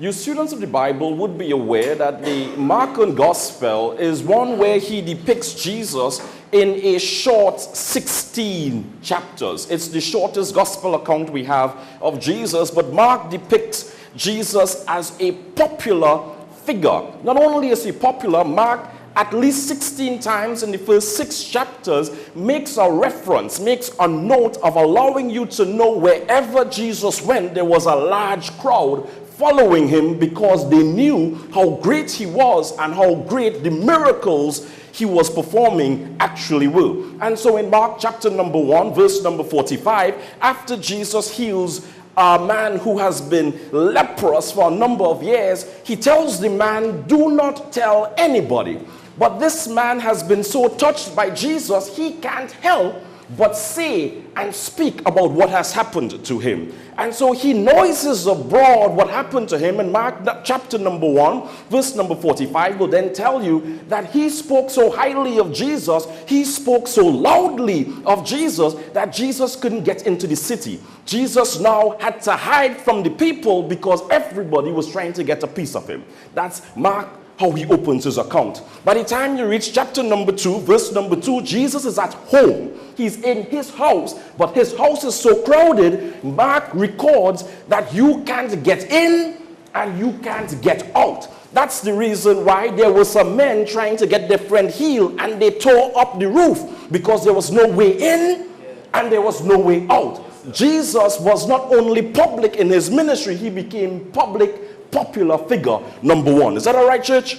You students of the Bible would be aware that the Markan Gospel is one where he depicts Jesus in a short 16 chapters. It's the shortest gospel account we have of Jesus, but Mark depicts Jesus as a popular figure. Not only is he popular, Mark at least 16 times in the first 6 chapters makes a reference, makes a note of allowing you to know wherever Jesus went, there was a large crowd following him because they knew how great he was and how great the miracles he was performing actually were. And so in Mark chapter number 1, verse number 45, after Jesus heals a man who has been leprous for a number of years, he tells the man, do not tell anybody. But this man has been so touched by Jesus, he can't help but say and speak about what has happened to him. And so he noises abroad what happened to him. And Mark chapter number 1, verse number 45 will then tell you that he spoke so highly of Jesus, he spoke so loudly of Jesus that Jesus couldn't get into the city. Jesus now had to hide from the people because everybody was trying to get a piece of him. That's Mark, how he opens his account. By the time you reach chapter number 2, verse number 2, Jesus is at home. He's in his house, but his house is so crowded, Mark records that you can't get in and you can't get out. That's the reason why there were some men trying to get their friend healed and they tore up the roof because there was no way in and there was no way out. Jesus was not only public in his ministry, he became popular figure number 1. Is that all right, church?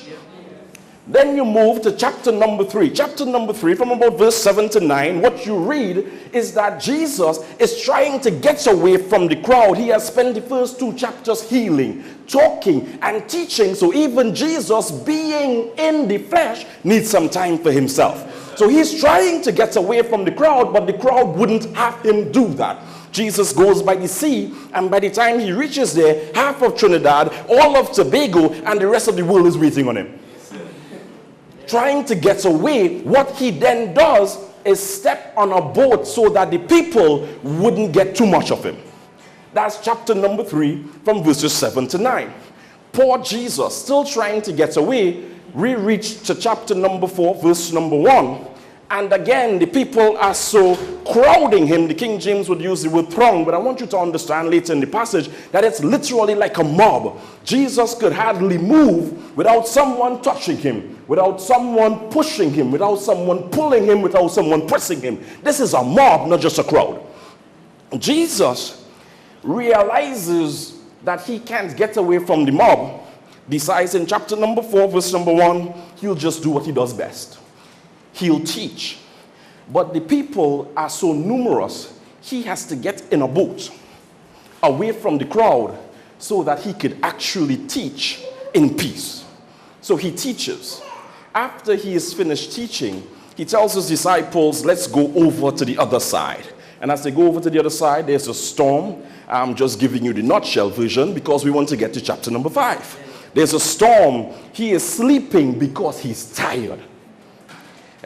Then you move to chapter number 3. Chapter number 3, from about verse 7 to 9, what you read is that Jesus is trying to get away from the crowd. He has spent the first 2 chapters healing, talking, and teaching. So even Jesus, being in the flesh, needs some time for himself. So he's trying to get away from the crowd, but the crowd wouldn't have him do that. Jesus goes by the sea, and by the time he reaches there, half of Trinidad, all of Tobago, and the rest of the world is waiting on him. Trying to get away, what he then does is step on a boat so that the people wouldn't get too much of him. That's chapter number 3 from verses 7 to 9. Poor Jesus, still trying to get away, we reach to chapter number 4, verse number 1. And again, the people are so crowding him. The King James would use the word throng, but I want you to understand later in the passage that it's literally like a mob. Jesus could hardly move without someone touching him, without someone pushing him, without someone pulling him, without someone pressing him. This is a mob, not just a crowd. Jesus realizes that he can't get away from the mob. Decides in chapter number 4, verse number 1, he'll just do what he does best. He'll teach. But the people are so numerous, he has to get in a boat away from the crowd so that he could actually teach in peace. So he teaches. After he is finished teaching, he tells his disciples, let's go over to the other side. And as they go over to the other side, there's a storm. I'm just giving you the nutshell version because we want to get to chapter number 5. There's a storm. He is sleeping because he's tired.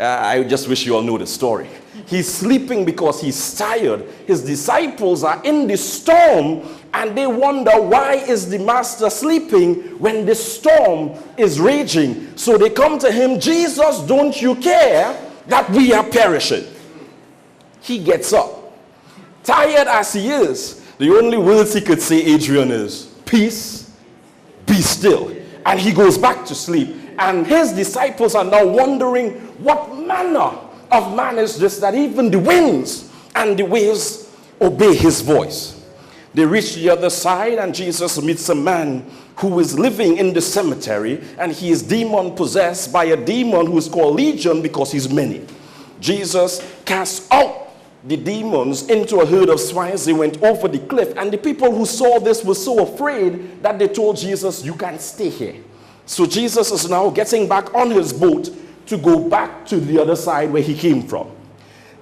I just wish you all knew the story. He's sleeping because he's tired. His disciples are in the storm and they wonder, why is the master sleeping when the storm is raging? So they come to him, Jesus, don't you care that we are perishing? He gets up. Tired as he is, the only words he could say, Adrian, is peace, be still. And he goes back to sleep. And his disciples are now wondering, what manner of man is this that even the winds and the waves obey his voice? They reach the other side and Jesus meets a man who is living in the cemetery, and he is demon possessed by a demon who is called Legion because he's many. Jesus casts out the demons into a herd of swines. They went over the cliff, and the people who saw this were so afraid that they told Jesus, you can't stay here. So Jesus is now getting back on his boat to go back to the other side where he came from.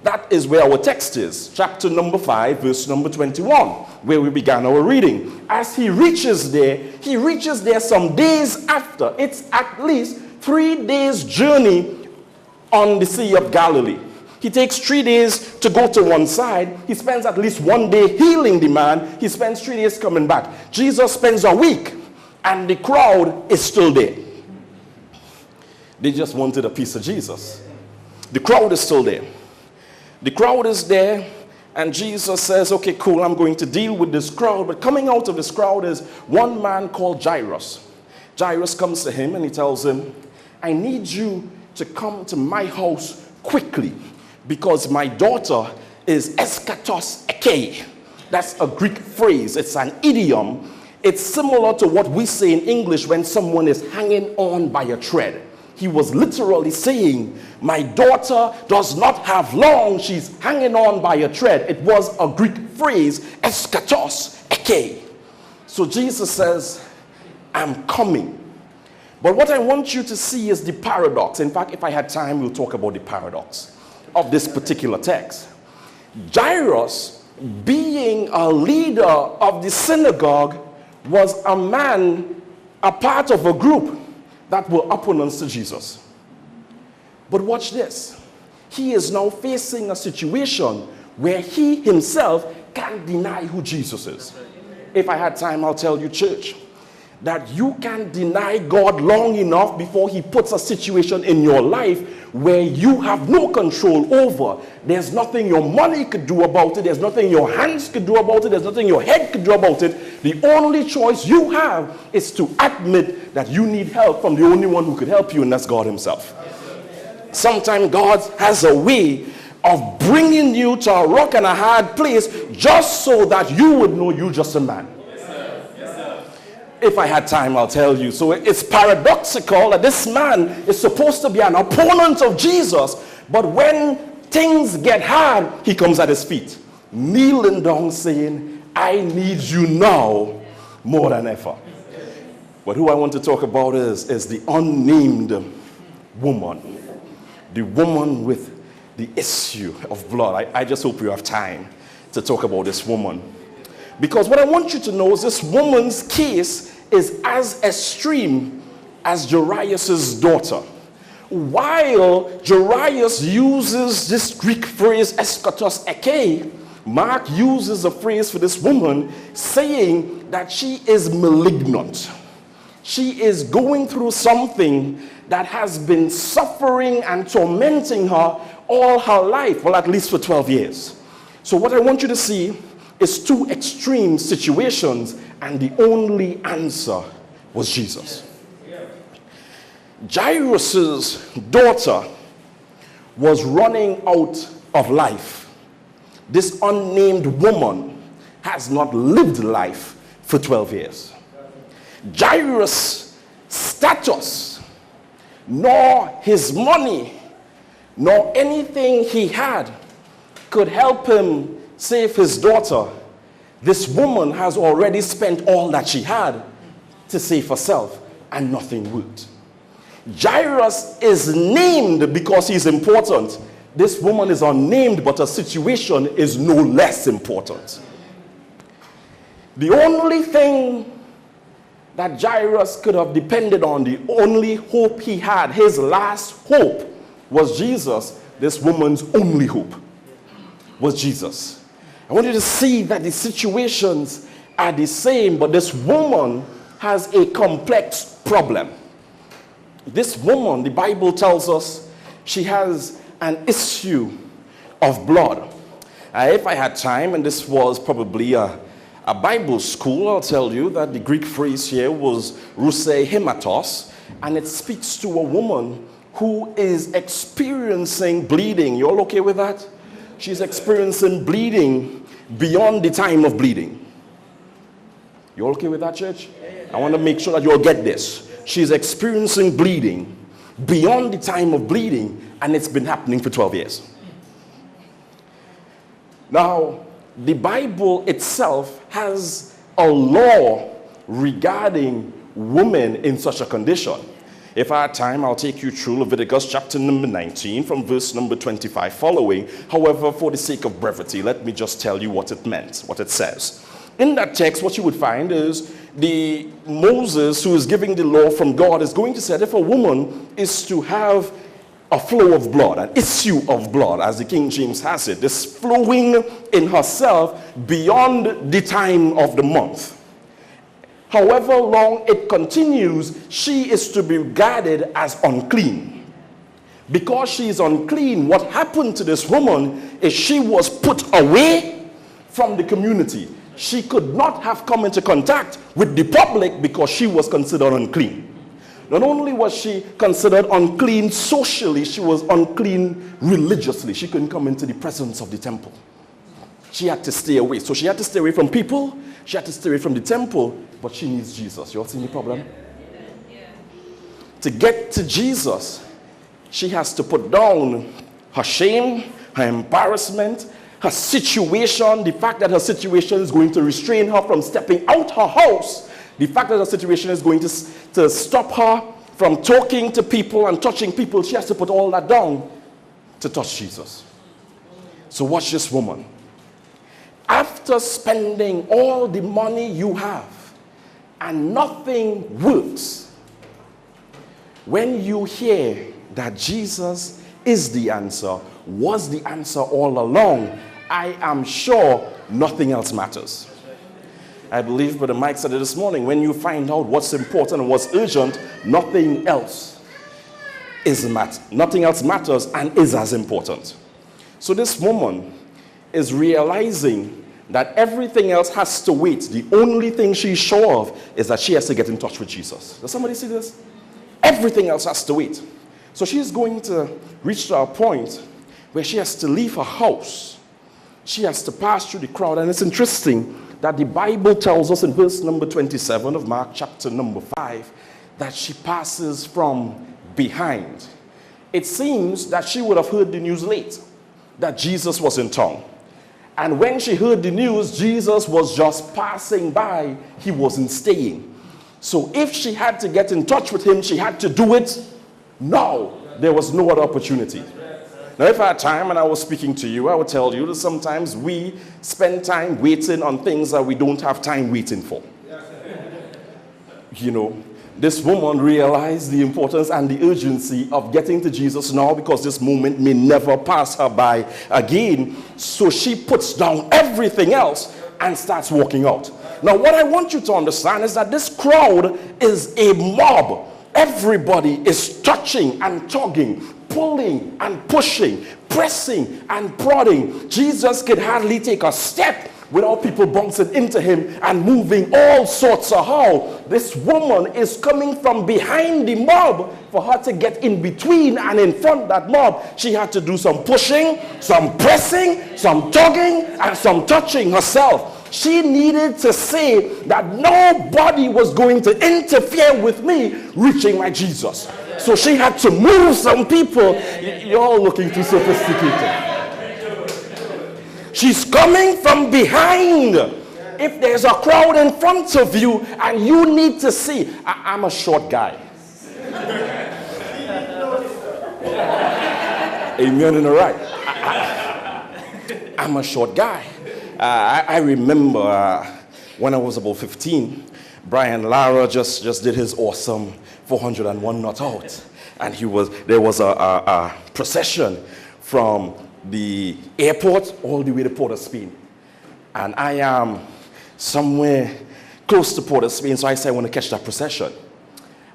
That is where our text is, chapter number 5, verse number 21, where we began our reading. As he reaches there some days after. It's at least 3 days' journey on the Sea of Galilee. He takes 3 days to go to one side. He spends at least 1 day healing the man. He spends 3 days coming back. Jesus spends a week. and the crowd is still there. They just wanted a piece of Jesus. The crowd is still there. The crowd is there, and Jesus says, okay, cool, I'm going to deal with this crowd. But coming out of this crowd is one man called Jairus. Jairus comes to him and he tells him, I need you to come to my house quickly because my daughter is eschatos ekei. That's a Greek phrase. It's an idiom. It's similar to what we say in English when someone is hanging on by a thread. He was literally saying, my daughter does not have long. She's hanging on by a thread. It was a Greek phrase, eschatos ekei. So Jesus says, I'm coming. But what I want you to see is the paradox. In fact, if I had time, we'll talk about the paradox of this particular text. Jairus, being a leader of the synagogue, was a man, a part of a group that were opponents to Jesus. But watch this. He is now facing a situation where he himself can't deny who Jesus is. If I had time, I'll tell you, church, that you can deny God long enough before he puts a situation in your life where you have no control over. There's nothing your money could do about it. There's nothing your hands could do about it. There's nothing your head could do about it. The only choice you have is to admit that you need help from the only one who could help you, and that's God himself. Sometimes God has a way of bringing you to a rock and a hard place just so that you would know you're just a man. If I had time, I'll tell you. So it's paradoxical that this man is supposed to be an opponent of Jesus, but when things get hard, he comes at his feet, kneeling down saying, I need you now more than ever. But who I want to talk about is the unnamed woman, the woman with the issue of blood. I just hope you have time to talk about this woman. Because what I want you to know is this woman's case is as extreme as Jairus' daughter. While Jairus uses this Greek phrase, eschatos ekei, Mark uses a phrase for this woman saying that she is malignant. She is going through something that has been suffering and tormenting her all her life, well, at least for 12 years. So what I want you to see is two extreme situations, and the only answer was Jesus. Jairus' daughter was running out of life. This unnamed woman has not lived life for 12 years. Jairus' status, nor his money, nor anything he had could help him save his daughter. This woman has already spent all that she had to save herself, and nothing worked. Jairus is named because he's important. This woman is unnamed, but her situation is no less important. The only thing that Jairus could have depended on, the only hope he had, his last hope, was Jesus. This woman's only hope was Jesus. I want you to see that the situations are the same, but this woman has a complex problem. This woman, the Bible tells us, she has an issue of blood. If I had time, and this was probably a Bible school, I'll tell you that the Greek phrase here was ruse hematos, and it speaks to a woman who is experiencing bleeding. You all okay with that? She's experiencing bleeding beyond the time of bleeding. You all okay with that, church? I want to make sure that you all get this. She's experiencing bleeding beyond the time of bleeding, and it's been happening for 12 years. Now, the Bible itself has a law regarding women in such a condition. If I had time, I'll take you through Leviticus chapter number 19 from verse number 25 following. However, for the sake of brevity, let me just tell you what it meant, what it says. In that text, what you would find is the Moses, who is giving the law from God, is going to say that if a woman is to have a flow of blood, an issue of blood, as the King James has it, this flowing in herself beyond the time of the month, however long it continues, she is to be regarded as unclean. Because she is unclean, what happened to this woman is she was put away from the community. She could not have come into contact with the public because she was considered unclean. Not only was she considered unclean socially, she was unclean religiously. She couldn't come into the presence of the temple. She had to stay away. So she had to stay away from people. She had to stay away from the temple. But she needs Jesus. You all see the problem? To get to Jesus, she has to put down her shame, her embarrassment, her situation, the fact that her situation is going to restrain her from stepping out her house, the fact that her situation is going to stop her from talking to people and touching people. She has to put all that down to touch Jesus. So watch this woman. After spending all the money you have and nothing works, when you hear that Jesus is the answer, was the answer all along, I am sure nothing else matters. I believe Brother Mike said it this morning, when you find out what's important and what's urgent, nothing else matters and is as important. So this woman is realizing that everything else has to wait. The only thing she's sure of is that she has to get in touch with Jesus. Does somebody see this? Everything else has to wait. So she's going to reach to a point where she has to leave her house. She has to pass through the crowd. And it's interesting that the Bible tells us in verse number 27 of Mark chapter number 5 that she passes from behind. It seems that she would have heard the news late that Jesus was in town. And when she heard the news, Jesus was just passing by. He wasn't staying. So if she had to get in touch with him, she had to do it now. There was no other opportunity. Now, if I had time and I was speaking to you, I would tell you that sometimes we spend time waiting on things that we don't have time waiting for. You know, this woman realized the importance and the urgency of getting to Jesus now because this moment may never pass her by again. So she puts down everything else and starts walking out. Now, what I want you to understand is that this crowd is a mob. Everybody is touching and tugging, pulling and pushing, pressing and prodding. Jesus could hardly take a step without people bouncing into him and moving all sorts of how. This woman is coming from behind the mob. For her to get in between and in front of that mob, she had to do some pushing, some pressing, some tugging, and some touching herself. She needed to say that nobody was going to interfere with me reaching my Jesus. So she had to move some people. You're all looking too sophisticated. She's coming from behind. If there's a crowd in front of you and you need to see, I'm a short guy. Amen and all right. I'm a short guy. I remember when I was about 15, Brian Lara just did his awesome 401 not out. And there was a procession from the airport all the way to Port of Spain. And I am somewhere close to Port of Spain, so I said I want to catch that procession.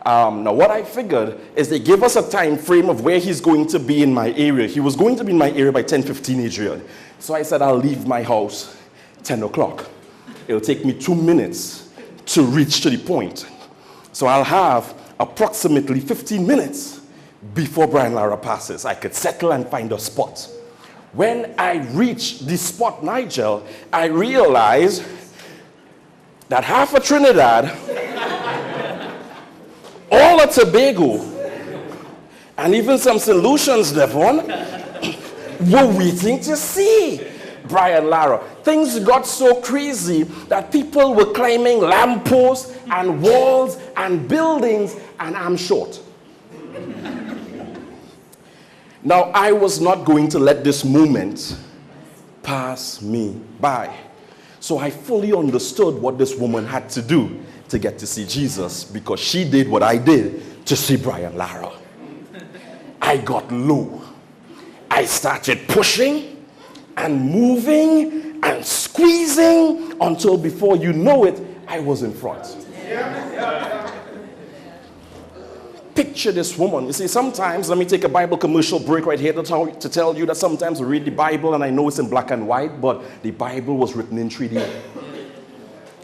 Now what I figured is they gave us a time frame of where he's going to be in my area. He was going to be in my area by 10:15 Adrian. So I said I'll leave my house 10 o'clock. It'll take me 2 minutes to reach to the point. So I'll have approximately 15 minutes before Brian Lara passes. I could settle and find a spot. When I reached the spot, Nigel, I realized that half of Trinidad, all of Tobago, and even some St. Lucians, Devon, were waiting to see Brian Lara. Things got so crazy that people were climbing lampposts and walls and buildings, and I'm short. Now, I was not going to let this moment pass me by. So I fully understood what this woman had to do to get to see Jesus, because she did what I did to see Brian Lara. I got low. I started pushing and moving and squeezing until before you know it, I was in front. Picture this woman. You see, sometimes, let me take a Bible commercial break right here to tell you that sometimes we read the Bible, and I know it's in black and white, but the Bible was written in 3D.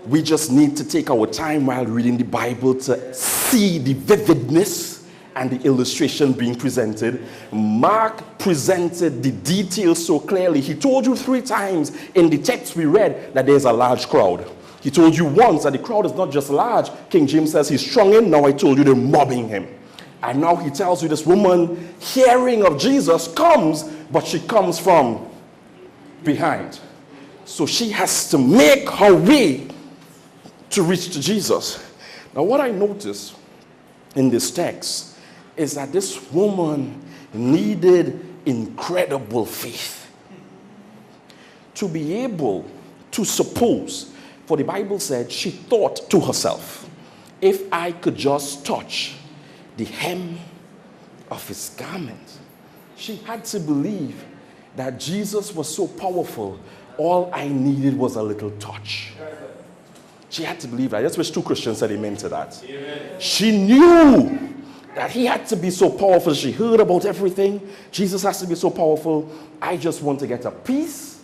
We just need to take our time while reading the Bible to see the vividness and the illustration being presented. Mark presented the details so clearly. He told you 3 times in the text we read that there's a large crowd. He told you once that the crowd is not just large. King James says he's strung in. Now I told you they're mobbing him. And now he tells you this woman hearing of Jesus comes, but she comes from behind. So she has to make her way to reach to Jesus. Now what I notice in this text is that this woman needed incredible faith to be able to suppose, for the Bible said she thought to herself, if I could just touch the hem of his garment. She had to believe that Jesus was so powerful, all I needed was a little touch. She had to believe that. I just wish 2 Christians said amen to that. Amen. She knew that he had to be so powerful. She heard about everything. Jesus has to be so powerful. I just want to get a piece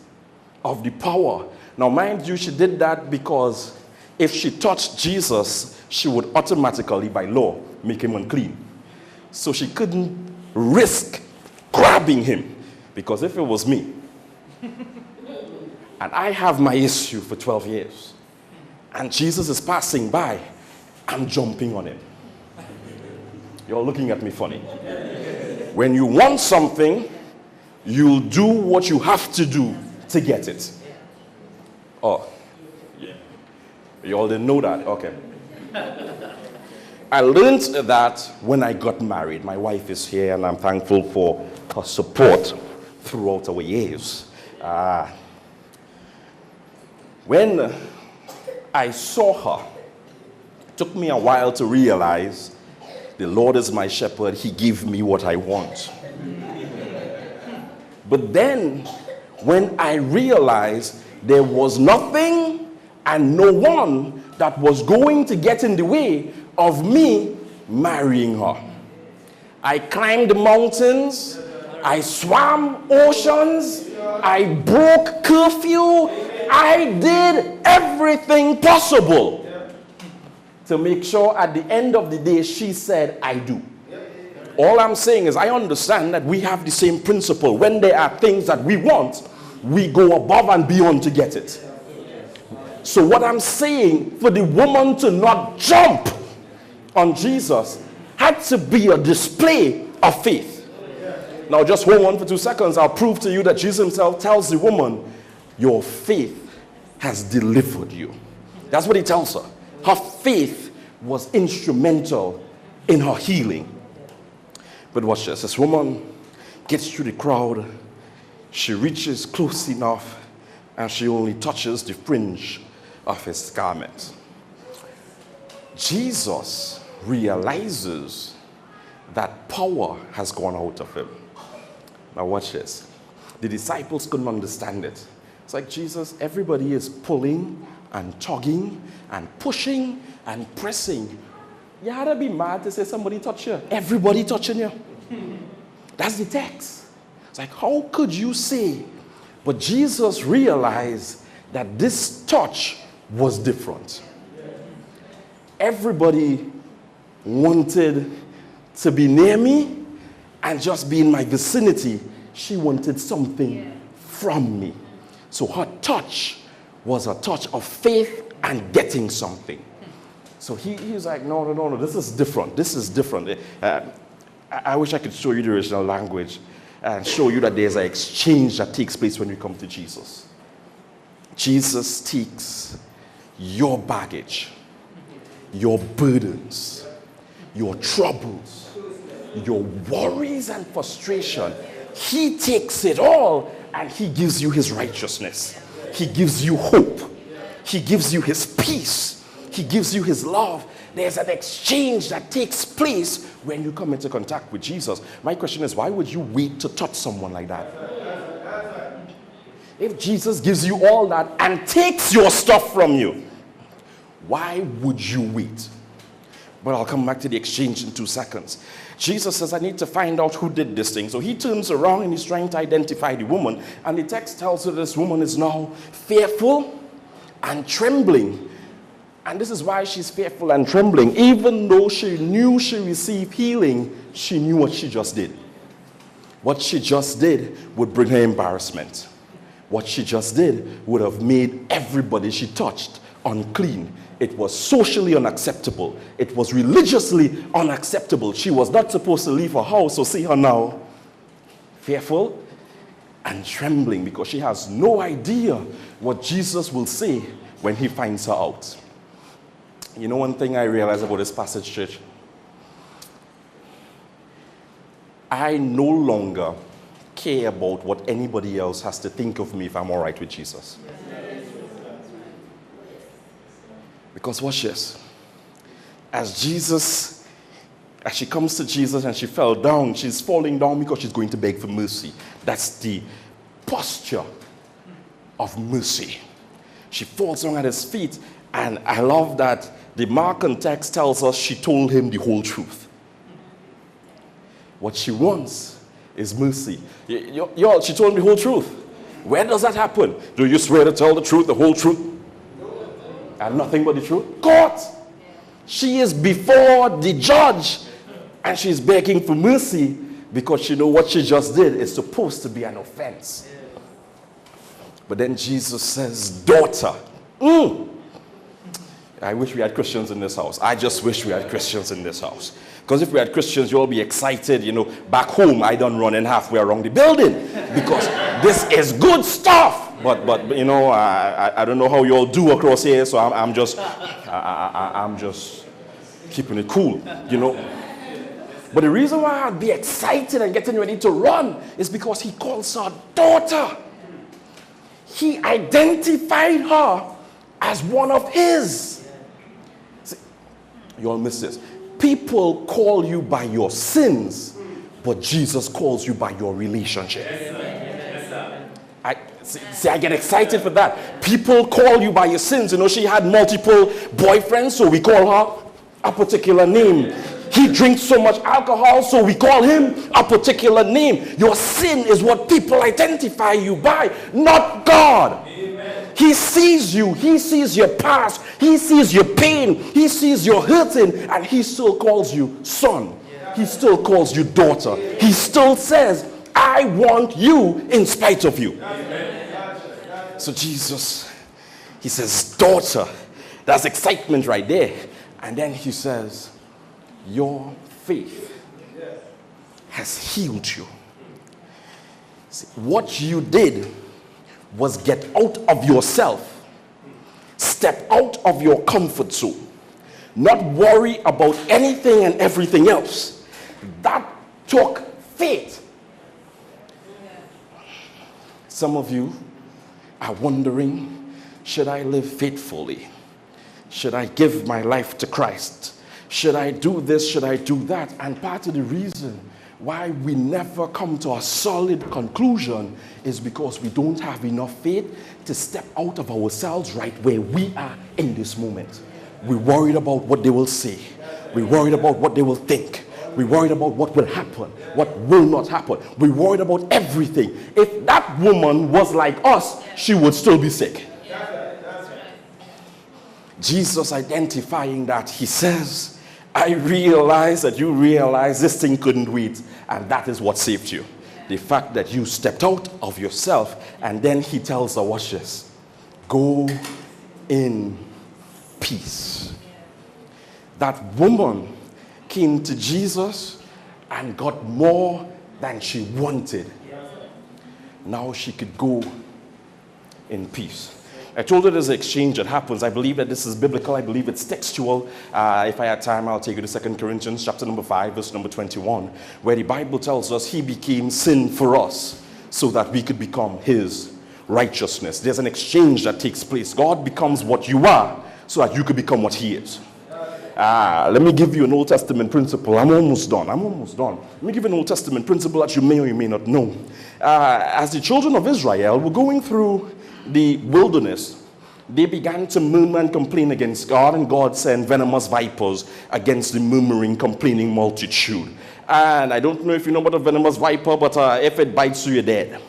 of the power. Now, mind you, she did that because if she touched Jesus, she would automatically, by law, make him unclean. So she couldn't risk grabbing him, because if it was me, and I have my issue for 12 years, and Jesus is passing by, I'm jumping on him. You're looking at me funny. When you want something, you'll do what you have to do to get it. Oh, yeah. You all didn't know that? Okay. I learned that when I got married. My wife is here, and I'm thankful for her support throughout our years. When I saw her, it took me a while to realize the Lord is my shepherd. He gives me what I want. But then, when I realized there was nothing and no one that was going to get in the way of me marrying her, I climbed mountains, I swam oceans, I broke curfew, I did everything possible to make sure at the end of the day she said, I do. All I'm saying is I understand that we have the same principle. When there are things that we want, we go above and beyond to get it. So what I'm saying, for the woman to not jump on Jesus had to be a display of faith. Now just hold on for 2 seconds. I'll prove to you that Jesus himself tells the woman, your faith has delivered you. That's what he tells her. Her faith was instrumental in her healing. But watch this. This woman gets through the crowd. She reaches close enough, and she only touches the fringe of his garment. Jesus realizes that power has gone out of him. Now watch this. The disciples couldn't understand it. It's like, Jesus, everybody is pulling and tugging and pushing and pressing. You had to be mad to say somebody touch you. Everybody touching you. That's the text. It's like, how could you say? But Jesus realized that this touch was different. Everybody wanted to be near me and just be in my vicinity. She wanted something from me. So her touch was a touch of faith and getting something. So he was like, no, this is different. This is different. I wish I could show you the original language and show you that there's an exchange that takes place when we come to Jesus. Jesus takes your baggage, your burdens, your troubles, your worries and frustration. He takes it all and he gives you his righteousness. He gives you hope. He gives you his peace. He gives you his love. There's an exchange that takes place when you come into contact with Jesus. My question is, why would you wait to touch someone like that? If Jesus gives you all that and takes your stuff from you, Why would you wait? But I'll come back to the exchange in 2 seconds. Jesus says, I need to find out who did this thing. So he turns around and he's trying to identify the woman. And the text tells us this woman is now fearful and trembling. And this is why she's fearful and trembling. Even though she knew she received healing, she knew what she just did. What she just did would bring her embarrassment. What she just did would have made everybody she touched unclean. It was socially unacceptable. It was religiously unacceptable. She was not supposed to leave her house. So see her now, fearful and trembling, because she has no idea what Jesus will say when he finds her out. You know, one thing I realize about this passage, church, I no longer care about what anybody else has to think of me if I'm all right with Jesus. Because watch this. As she comes to Jesus and she fell down, she's falling down because she's going to beg for mercy. That's the posture of mercy. She falls down at his feet, and I love that the Markan text tells us she told him the whole truth. What she wants is mercy. Y'all, she told him the whole truth. Where does that happen? Do you swear to tell the truth, the whole truth, and nothing but the truth? Court. She is before the judge, and she's begging for mercy because she knows what she just did is supposed to be an offense. But then Jesus says, daughter. I wish we had Christians in this house. I just wish we had Christians in this house. Because if we had Christians, you'll be excited. You know, back home, I done running halfway around the building because this is good stuff. But you know, I don't know how you all do across here, so I'm just keeping it cool, you know. But the reason why I'd be excited and getting ready to run is because he calls her daughter. He identified her as one of his. See, you all miss this. People call you by your sins, but Jesus calls you by your relationship. I get excited for that. People call you by your sins. You know, she had multiple boyfriends, so we call her a particular name. He drinks so much alcohol, so we call him a particular name. Your sin is what people identify you by, not God. Amen. He sees you. He sees your past. He sees your pain. He sees your hurting, and he still calls you son. He still calls you daughter. He still says, I want you in spite of you. Amen. So Jesus, he says, daughter. That's excitement right there. And then he says, your faith has healed you. See, what you did was get out of yourself. Step out of your comfort zone. Not worry about anything and everything else. That took faith. Some of you are wondering, should I live faithfully? Should I give my life to Christ? Should I do this? Should I do that? And part of the reason why we never come to a solid conclusion is because we don't have enough faith to step out of ourselves right where we are in this moment. We're worried about what they will say. We're worried about what they will think. We're worried about what will happen, what will not happen. We're worried about everything. If that woman was like us, she would still be sick. Jesus identifying that, he says, I realize that you realize this thing couldn't wait, and that is what saved you. The fact that you stepped out of yourself. And then he tells her, watch this, go in peace. That woman came to Jesus and got more than she wanted. Now she could go in peace. I told you there's an exchange that happens. I believe that this is biblical. I believe it's textual. If I had time, I'll take you to 2 Corinthians chapter number 5, verse number 21, where the Bible tells us he became sin for us so that we could become his righteousness. There's an exchange that takes place. God becomes what you are so that you could become what he is. Let me give you an Old Testament principle. I'm almost done. Let me give you an Old Testament principle that you may or you may not know. As the children of Israel were going through the wilderness, they began to murmur and complain against God, and God sent venomous vipers against the murmuring, complaining multitude. And I don't know if you know about a venomous viper, but if it bites you, you're dead.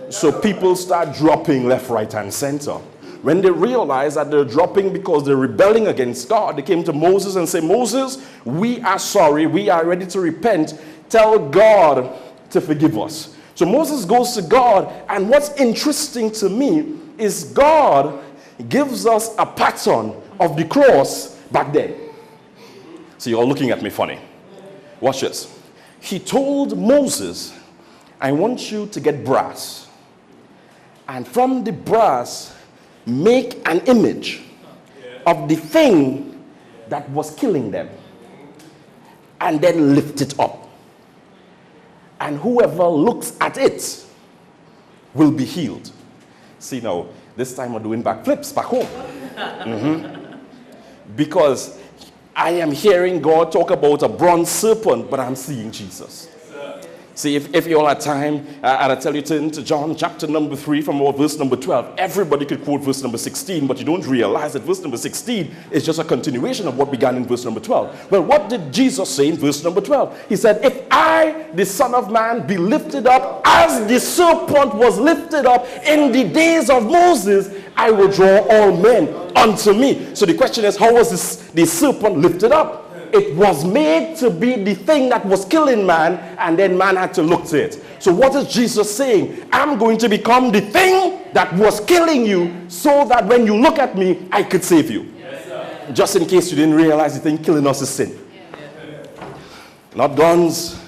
So people start dropping left, right, and center. When they realized that they're dropping because they're rebelling against God, they came to Moses and said, Moses, we are sorry. We are ready to repent. Tell God to forgive us. So Moses goes to God, and what's interesting to me is God gives us a pattern of the cross back then. So you're all looking at me funny. Watch this. He told Moses, I want you to get brass, and from the brass, make an image of the thing that was killing them, and then lift it up. And whoever looks at it will be healed. See now, this time I'm doing backflips back home. Because I am hearing God talk about a bronze serpent, but I'm seeing Jesus. See, if you all had time, I'd tell you to turn to John chapter number 3 from verse number 12. Everybody could quote verse number 16, but you don't realize that verse number 16 is just a continuation of what began in verse number 12. Well, what did Jesus say in verse number 12? He said, if I, the Son of Man, be lifted up as the serpent was lifted up in the days of Moses, I will draw all men unto me. So the question is, how was the serpent lifted up? It was made to be the thing that was killing man, and then man had to look to it. So what is Jesus saying? I'm going to become the thing that was killing you, so that when you look at me, I could save you. Yes, just in case you didn't realize the thing killing us is sin. Not guns,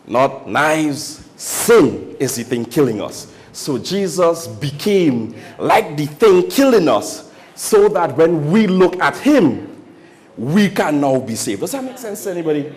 not knives. Sin is the thing killing us. So Jesus became like the thing killing us, so that when we look at him, we can now be saved. Does that make sense to anybody?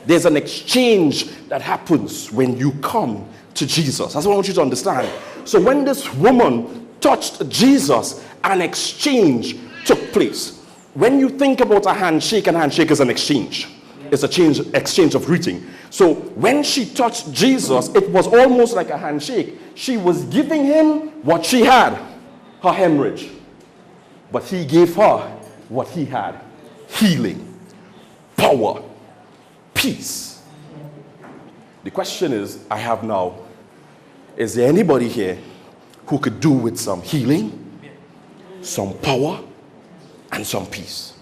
There's an exchange that happens when you come to Jesus. That's what I want you to understand. So when this woman touched Jesus, an exchange took place. When you think about a handshake is an exchange. It's a exchange of greeting. So when she touched Jesus, it was almost like a handshake. She was giving him what she had, her hemorrhage. But he gave her what he had. Healing, power, peace. The question is, I have now, is there anybody here who could do with some healing, some power, and some peace?